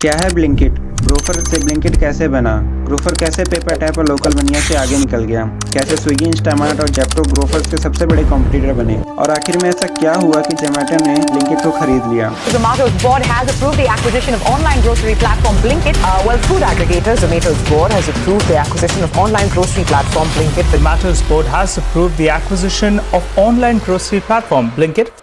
क्या है ब्लिंकिट? ग्रोफर से ब्लिंकिट कैसे बना? ग्रोफर कैसे पेपर टैप और लोकल बनिया से आगे निकल गया? कैसे स्विगी, इंस्टामार्ट और जेप्टो ग्रोफर के सबसे बड़े कॉम्पिटिटर बने? और आखिर में ऐसा क्या हुआ कि जोमेटो ने ब्लिंकिट को खरीद लिया? Zomato's board has approved the acquisition of online grocery platform Blinkit. Well, food aggregator Zomato's board has approved the acquisition of online grocery platform Blinkit. Zomato's board has approved the acquisition of online grocery platform Blinkit.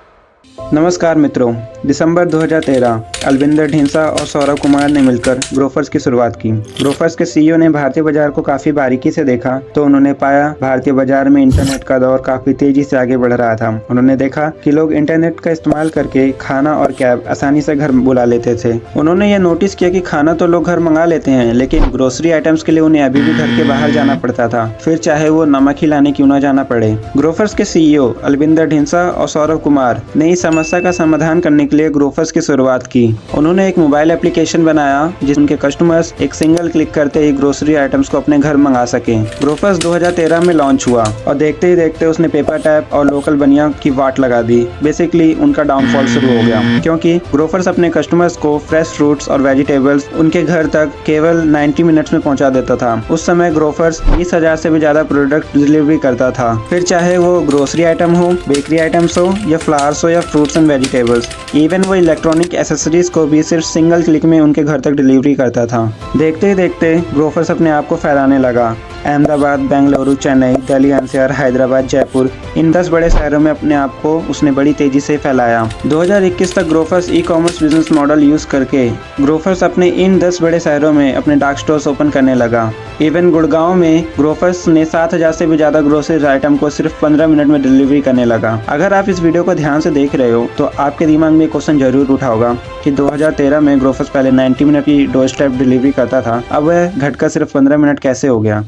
नमस्कार मित्रों, दिसंबर 2013 अलविंदर ढींसा और सौरभ कुमार ने मिलकर Grofers की शुरुआत की। Grofers के CEO ने भारतीय बाजार को काफी बारीकी से देखा तो उन्होंने पाया भारतीय बाजार में इंटरनेट का दौर काफी तेजी से आगे बढ़ रहा था। उन्होंने देखा कि लोग इंटरनेट का इस्तेमाल करके खाना और कैब आसानी से घर बुला लेते थे। उन्होंने ये नोटिस किया कि खाना तो लोग घर मंगा लेते हैं, लेकिन ग्रोसरी आइटम्स के लिए उन्हें अभी भी घर के बाहर जाना पड़ता था, फिर चाहे वो नमक ही लाने क्यों ना जाना पड़े। ग्रोफर्स के सीईओ अलविंदर ढींसा और सौरभ कुमार ने इस समस्या का समाधान करने के लिए ग्रोफर्स की शुरुआत की। उन्होंने एक मोबाइल एप्लीकेशन बनाया जिसमें उनके कस्टमर्स एक सिंगल क्लिक करते ही ग्रोसरी आइटम्स को अपने घर मंगा सके। ग्रोफर्स 2013 में लॉन्च हुआ और देखते ही देखते उसने पेपर टैप और लोकल बनिया की वाट लगा दी। बेसिकली उनका डाउनफॉल शुरू हो गया, क्योंकि ग्रोफर्स अपने कस्टमर्स को फ्रेश फ्रूट्स और वेजिटेबल्स उनके घर तक केवल 90 मिनट्स में पहुंचा देता था। उस समय ग्रोफर्स 20,000 से भी ज्यादा प्रोडक्ट डिलीवरी करता था, फिर चाहे वो ग्रोसरी आइटम हो, बेकरी आइटम्स हो या फ्लावर्स हो या फ्रूट्स एंड वेजिटेबल्स। इवन वो इलेक्ट्रॉनिक एसेसरीज को भी सिर्फ सिंगल क्लिक में उनके घर तक डिलीवरी करता था। देखते ही देखते ग्रोफर्स अपने आप को फैलाने लगा। अहमदाबाद, बेंगलुरु, चेन्नई, दिल्ली एनसीआर, हैदराबाद, जयपुर, इन 10 बड़े शहरों में अपने आप को उसने बड़ी तेजी से फैलाया। 2021 तक Grofers e commerce business model use करके ग्रोफर्स अपने इन 10 बड़े शहरों में अपने डार्क स्टोर्स ओपन करने लगा। इवन गुड़गांव में ग्रोफर्स ने 7,000 से भी ज्यादा ग्रोसरी आइटम को सिर्फ 15 मिनट में डिलीवरी करने लगा। अगर आप इस वीडियो को ध्यान से देख रहे हो तो आपके दिमाग में क्वेश्चन जरूर उठा होगा कि 2013 में ग्रोफर्स पहले 90 मिनट की डोर स्टेप डिलीवरी करता था, अब वह घटकर सिर्फ 15 मिनट कैसे हो गया?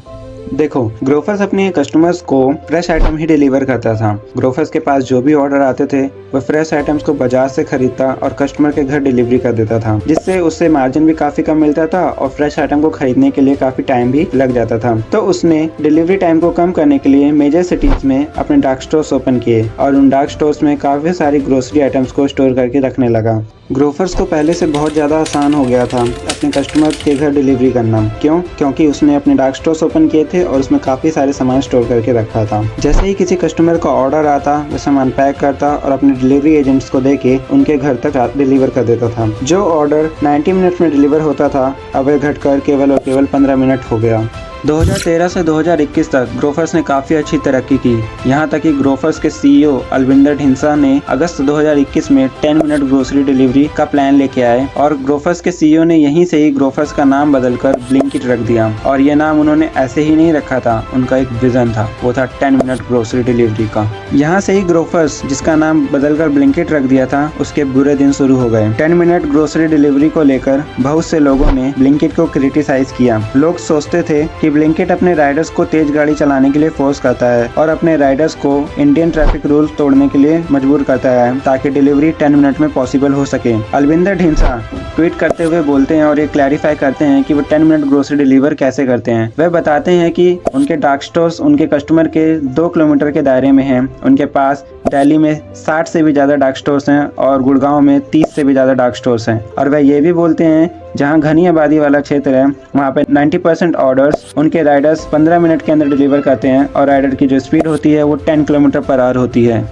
देखो, ग्रोफर्स अपने कस्टमर्स को फ्रेश आइटम ही डिलीवर करता था। ग्रोफर्स के पास जो भी ऑर्डर आते थे वह फ्रेश आइटम्स को बाजार से खरीदता और कस्टमर के घर डिलीवरी कर देता था, जिससे उससे मार्जिन भी काफी कम मिलता था और फ्रेश आइटम को खरीदने के लिए काफी टाइम भी लग जाता था। तो उसने डिलीवरी टाइम को कम करने के लिए मेजर सिटीज में अपने डार्क स्टोर्स ओपन किए और उन डार्क स्टोर्स में काफी सारी ग्रोसरी आइटम्स को स्टोर करके रखने लगा। ग्रोफर्स को पहले से बहुत ज़्यादा आसान हो गया था अपने कस्टमर्स के घर डिलीवरी करना। क्यों? क्योंकि उसने अपने डार्क स्टोर्स ओपन किए थे और उसमें काफ़ी सारे सामान स्टोर करके रखा था। जैसे ही किसी कस्टमर का ऑर्डर आता वह सामान पैक करता और अपने डिलीवरी एजेंट्स को देके उनके घर तक डिलीवर कर देता था। जो ऑर्डर 90 मिनट में डिलीवर होता था अब वह घटकर केवल और केवल 15 मिनट हो गया। 2013 से 2021 तक ग्रोफर्स ने काफ़ी अच्छी तरक्की की। यहाँ तक कि ग्रोफर्स के सीईओ अलविंदर ढींसा ने अगस्त 2021 में 10 मिनट ग्रोसरी डिलीवरी का प्लान लेके आए और ग्रोफर्स के सीईओ ने यहीं से ही ग्रोफर्स का नाम बदलकर ब्लिंकिट रख दिया। और ये नाम उन्होंने ऐसे ही नहीं रखा था, उनका एक विजन था, वो था 10 मिनट ग्रोसरी डिलीवरी का। यहाँ से ही ग्रोफर्स, जिसका नाम बदलकर ब्लिंकिट रख दिया था, उसके बुरे दिन शुरू हो गए। 10 मिनट ग्रोसरी डिलीवरी को लेकर बहुत से लोगों ने ब्लिंकिट को क्रिटिसाइज किया। लोग सोचते थे कि ब्लिंकिट अपने राइडर्स को तेज गाड़ी चलाने के लिए फोर्स करता है और अपने राइडर्स को इंडियन ट्रैफिक रूल तोड़ने के लिए मजबूर करता है ताकि डिलीवरी 10 मिनट में पॉसिबल हो सके। अलविंदर ढींसा ट्वीट करते हुए बोलते हैं और ये क्लैरिफाई करते हैं कि वो 10 मिनट ग्रोसरी डिलीवर कैसे करते हैं। वह बताते हैं कि उनके डार्क स्टोर्स उनके कस्टमर के 2 किलोमीटर के दायरे में हैं। उनके पास दिल्ली में 60 से भी ज्यादा डार्क स्टोर्स हैं और गुड़गांव में 30 से भी ज्यादा डार्क स्टोर्स हैं। और वह ये भी बोलते हैं जहां घनी आबादी वाला क्षेत्र है वहां पे 90% ऑर्डर्स उनके राइडर्स 15 मिनट के अंदर डिलीवर करते हैं और राइडर की जो स्पीड होती है वो 10 किलोमीटर पर आवर होती है।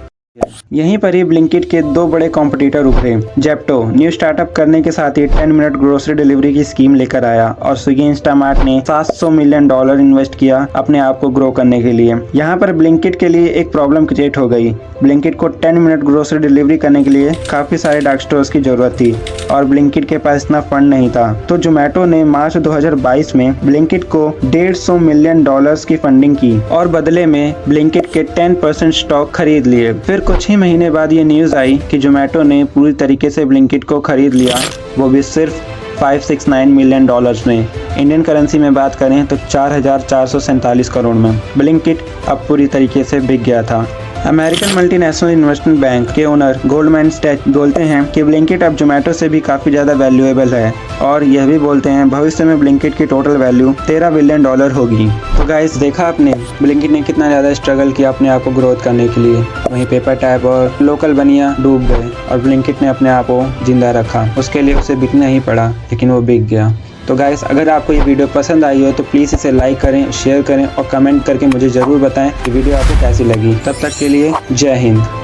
यहीं पर ही ब्लिंकिट के 2 बड़े कॉम्पिटिटर उभरे। जेप्टो न्यू स्टार्टअप करने के साथ ही 10 मिनट ग्रोसरी डिलीवरी की स्कीम लेकर आया और स्विगी, इंस्टामार्ट ने $700 मिलियन इन्वेस्ट किया अपने आप को ग्रो करने के लिए। यहाँ पर ब्लिंकिट के लिए एक प्रॉब्लम क्रिएट हो गई। ब्लिंकिट को 10 मिनट ग्रोसरी डिलीवरी करने के लिए काफी सारे डार्क स्टोर्स की जरूरत थी और ब्लिंकिट के पास इतना फंड नहीं था। तो जोमेटो ने मार्च 2022 में ब्लिंकिट को $150 मिलियन की फंडिंग की और बदले में ब्लिंकिट के 10% स्टॉक खरीद लिए। फिर कुछ ही महीने बाद ये न्यूज आई कि जोमेटो ने पूरी तरीके से ब्लिंकिट को खरीद लिया, वो भी सिर्फ $569 मिलियन में। इंडियन करेंसी में बात करें तो 4,447 करोड़ में। ब्लिंकिट अब पूरी तरीके से बिक गया था। अमेरिकन मल्टीनेशनल इन्वेस्टमेंट बैंक के ओनर गोल्डमैन सैच्स बोलते हैं कि ब्लिंकिट अब जोमेटो से भी काफ़ी ज़्यादा वैल्यूएबल है और यह भी बोलते हैं भविष्य में ब्लिंकिट की टोटल वैल्यू $13 बिलियन होगी। तो गाइस देखा आपने ब्लिंकिट ने कितना ज़्यादा स्ट्रगल किया अपने आप को ग्रोथ करने के लिए। वहीं पेपर टैप और लोकल बनिया डूब गए और ब्लिंकिट ने अपने आप को जिंदा रखा। उसके लिए उसे बिकना ही पड़ा, लेकिन वो बिक गया। तो गाइस अगर आपको ये वीडियो पसंद आई हो तो प्लीज़ इसे लाइक करें, शेयर करें और कमेंट करके मुझे ज़रूर बताएं कि वीडियो आपको कैसी लगी। तब तक के लिए जय हिंद।